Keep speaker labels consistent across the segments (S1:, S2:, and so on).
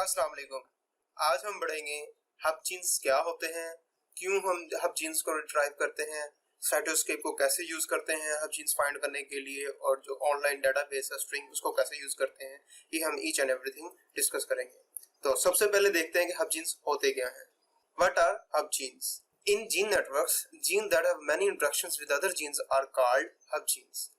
S1: अस्सलाम वालेकुम। आज हम पढ़ेंगे हब जीन्स क्या होते हैं, क्यों हम हब जीन्स को रिट्राइव करते हैं, साइटोस्केप को कैसे यूज करते हैं हब जीन्स फाइंड करने के लिए, और जो ऑनलाइन डेटाबेस है स्ट्रिंग उसको कैसे यूज करते हैं। ये हम ईच एंड एवरीथिंग डिस्कस करेंगे। तो सबसे पहले देखते हैं कि हब जीन्स होते क्या हैं। What are hub genes? In gene networks, gene that have many interactions with other genes are called hub genes.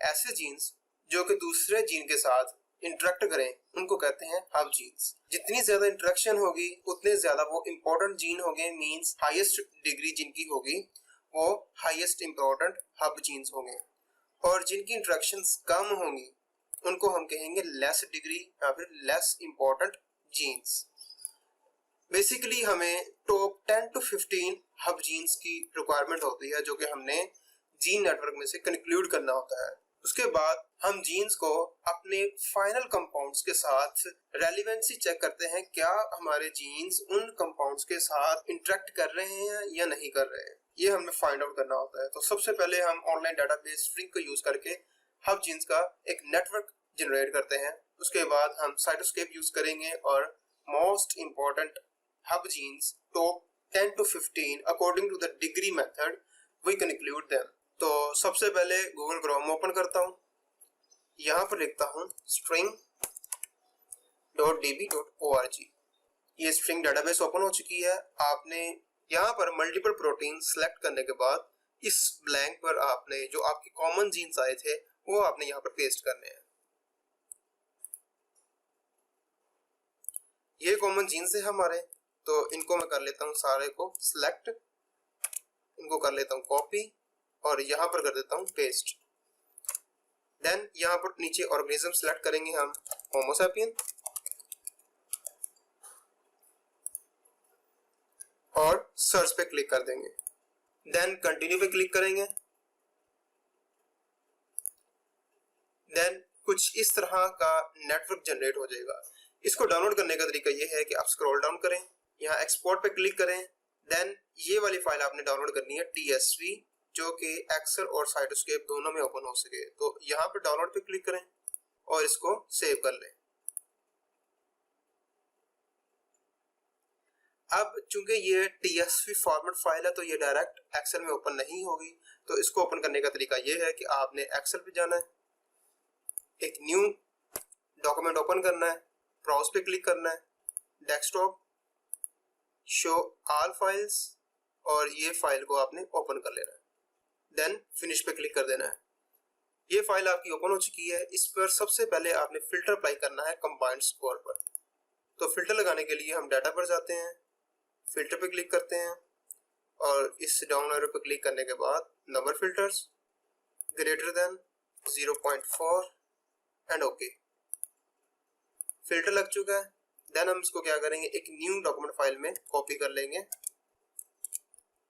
S1: ऐसे जीन्स जो कि दूसरे जीन के साथ इंटरेक्ट करें उनको कहते हैं हब जीन्स। जितनी ज्यादा इंटरेक्शन होगी उतने ज्यादा वो इंपॉर्टेंट जीन होंगे, मींस हाईएस्ट डिग्री जिनकी होगी वो हाईएस्ट इंपॉर्टेंट हब जीन्स होंगे। और जिनकी इंटरेक्शंस कम होंगी उनको हम कहेंगे लेस डिग्री या फिर लेस इंपॉर्टेंट जीन्स। बेसिकली हमें टॉप 10 to 15 हब जीन्स की रिक्वायरमेंट होती है जो कि हमने जीन नेटवर्क में से कंक्लूड करना होता है। उसके बाद हम जीन्स को अपने फाइनल कंपाउंड्स के साथ रेलिवेंसी चेक करते हैं, क्या हमारे जीन्स उन कंपाउंड्स के साथ इंटरेक्ट कर रहे हैं या नहीं कर रहे हैं, ये हमें फाइंड आउट करना होता है। तो सबसे पहले हम ऑनलाइन डेटाबेस स्ट्रिंग को यूज करके हब जीन्स का एक नेटवर्क जनरेट करते हैं। उसके बाद हम साइटोस्केप यूज करेंगे और most important hub genes top 10 to 15 according to the degree method we conclude them. तो सबसे पहले गूगल क्रोम ओपन करता हूं, यहां पर लिखता हूं string.db.org। ये स्ट्रिंग डेटाबेस ओपन हो चुकी है। आपने यहां पर मल्टीपल प्रोटीन सेलेक्ट करने के बाद इस ब्लैंक पर आपने जो आपकी कॉमन जीन्स आए थे वो आपने यहां पर पेस्ट करने हैं। ये कॉमन जीन्स है हमारे, तो इनको मैं कर लेता हूं सारे को सिलेक्ट, इनको कर लेता हूं कॉपी और यहां पर कर देता हूं पेस्ट। देन यहां पर नीचे ऑर्गेनिज्म सिलेक्ट करेंगे हम होमो सैपियन और सर्च पे क्लिक कर देंगे। देन कंटिन्यू पे क्लिक करेंगे। देन कुछ इस तरह का नेटवर्क जनरेट हो जाएगा। इसको डाउनलोड करने का तरीका ये है कि आप स्क्रॉल डाउन करें, यहाँ एक्सपोर्ट पे क्लिक करें। देन ये वाली फाइल आपने डाउनलोड करनी है TSV, जो कि एक्सेल और साइटोस्केप दोनों में ओपन हो सके। तो यहाँ पे डाउनलोड पे क्लिक करें और इसको सेव कर लें। अब चूंकि ये TSV फॉर्मेट फाइल है तो ये डायरेक्ट एक्सेल में ओपन नहीं होगी, तो इसको ओपन करने का तरीका ये है कि आपने एक्सेल पे जाना है, एक न्यू डॉक्यूमेंट ओपन करना है, ब्राउज पे क्लिक करना है, डेस्कटॉप, शो ऑल फाइल्स, और ये फाइल को आपने ओपन कर लेना है। देन फिनिश पे क्लिक कर देना है। ये फाइल आपकी ओपन हो चुकी है। इस पर सबसे पहले आपने फिल्टर अप्लाई करना है कंबाइंड स्कोर पर। तो फिल्टर लगाने के लिए हम डाटा पर जाते हैं, फिल्टर पे क्लिक करते हैं और इस डाउन एरो पे क्लिक करने के बाद number filters greater than 0.4 and okay. Filter लग चुका है। देन हम इसको क्या करेंगे, एक न्यू डॉक्यूमेंट फाइल में कॉपी कर लेंगे,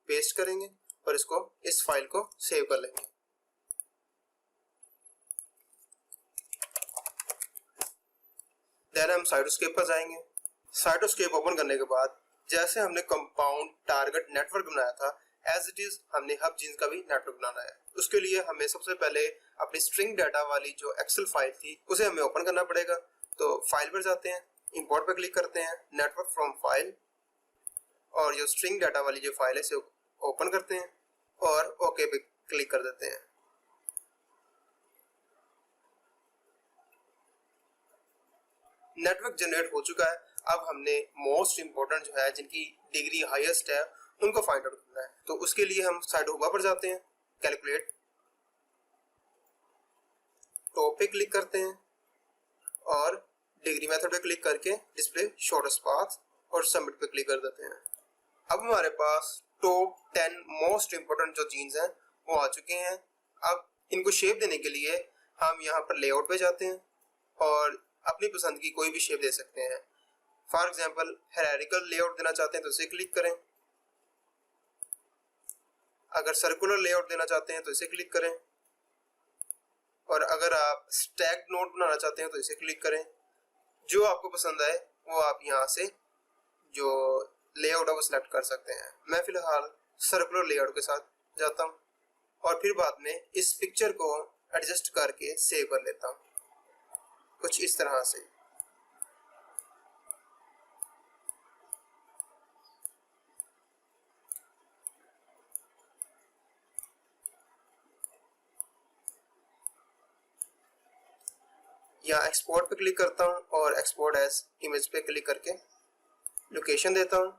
S1: पेस्ट करेंगे और इसको इस फाइल को सेव कर लेंगे। देन हम साइटोस्केप पर जाएंगे। साइटोस्केप ओपन करने के बाद जैसे हमने कंपाउंड टारगेट नेटवर्क बनाया था एज इट इज हमने हब जीन्स का भी नेटवर्क बनाना है। उसके लिए हमें सबसे पहले अपनी स्ट्रिंग डाटा वाली जो एक्सेल फाइल थी उसे हमें ओपन करना पड़ेगा। तो फाइल पर जाते हैं, इंपोर्ट पर क्लिक करते हैं, नेटवर्क फ्रॉम फाइल, और जो स्ट्रिंग डाटा वाली जो फाइल है इसे ओपन करते हैं और ओके पे क्लिक कर देते हैं। नेटवर्क जनरेट हो चुका है। अब हमने मोस्ट इंपोर्टेंट जो है जिनकी डिग्री हाईएस्ट है उनको फाइंड आउट करना है। तो उसके लिए हम साइड होगा पर जाते हैं, कैलकुलेट, टॉप पे क्लिक करते हैं और डिग्री मेथड पे क्लिक करके डिस्प्ले शॉर्टेस्ट पाथ और सबमिट पे क्लिक कर देते हैं। अब हमारे पास टॉप 10 मोस्ट इंपोर्टेंट जो जीन्स हैं वो आ चुके हैं। अब इनको शेप देने के लिए हम यहाँ पर लेआउट पे जाते हैं और अपनी पसंद की कोई भी शेप दे सकते हैं। फॉर एग्जांपल हायरार्किकल लेआउट देना चाहते हैं तो इसे क्लिक करें, अगर सर्कुलर लेआउट देना चाहते हैं तो इसे क्लिक करें, और अगर आप स्टैक्ड नोट बनाना चाहते हैं तो इसे क्लिक करें। जो आपको पसंद आए वो आप यहाँ से जो लेआउट है वो सिलेक्ट कर सकते हैं। मैं फिलहाल सर्कुलर लेआउट के साथ जाता हूँ और फिर बाद में इस पिक्चर को एडजस्ट करके सेव कर लेता हूँ कुछ इस तरह से। यहाँ एक्सपोर्ट पे क्लिक करता हूँ और एक्सपोर्ट एज इमेज पे क्लिक करके लोकेशन देता हूँ,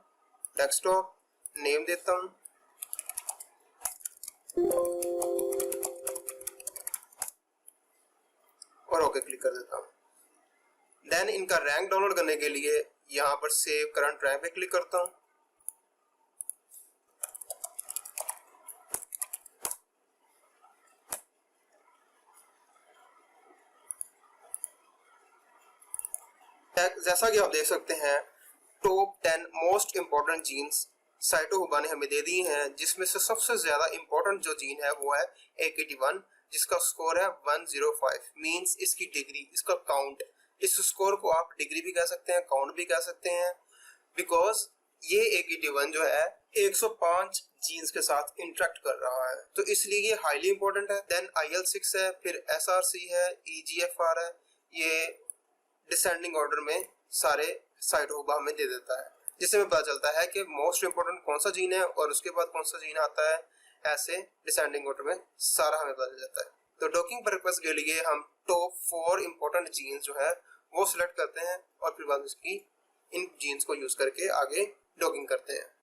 S1: डेस्कटॉप, नेम देता हूँ और ओके क्लिक कर देता हूँ। देन इनका रैंक डाउनलोड करने के लिए यहाँ पर सेव करंट रैंक पे क्लिक करता हूँ। जैसा कि आप देख सकते हैं टॉप 10 मोस्ट इंपॉर्टेंट जीन्स साइटोहुबा ने हमें दे दी हैं, जिसमें से सबसे ज्यादा इंपॉर्टेंट जो जीन है वो है AKT1, जिसका स्कोर है 105। मींस इसकी डिग्री, इसका काउंट, इस स्कोर को आप डिग्री भी कह सकते हैं, काउंट भी कह सकते हैं, बिकॉज ये AKT1 जो है 105 जीन्स के साथ इंटरेक्ट कर रहा है, तो इसलिए ये हाईली इंपॉर्टेंट है। देन IL6 है, फिर SRC है, EGFR है, ये डिसेंडिंग ऑर्डर में सारे साइटोहुबा हमें दे देता है, जिससे हमें पता चलता है कि मोस्ट इंपोर्टेंट कौन सा जीन है और उसके बाद कौन सा जीन आता है। ऐसे डिसेंडिंग ऑर्डर में सारा हमें पता चल जाता है। तो डॉकिंग पर्पस के लिए हम टॉप 4 इंपॉर्टेंट जीन्स जो है वो सिलेक्ट करते हैं और फिर बाद उसकी इन जीन्स को यूज करके आगे डॉकिंग करते हैं।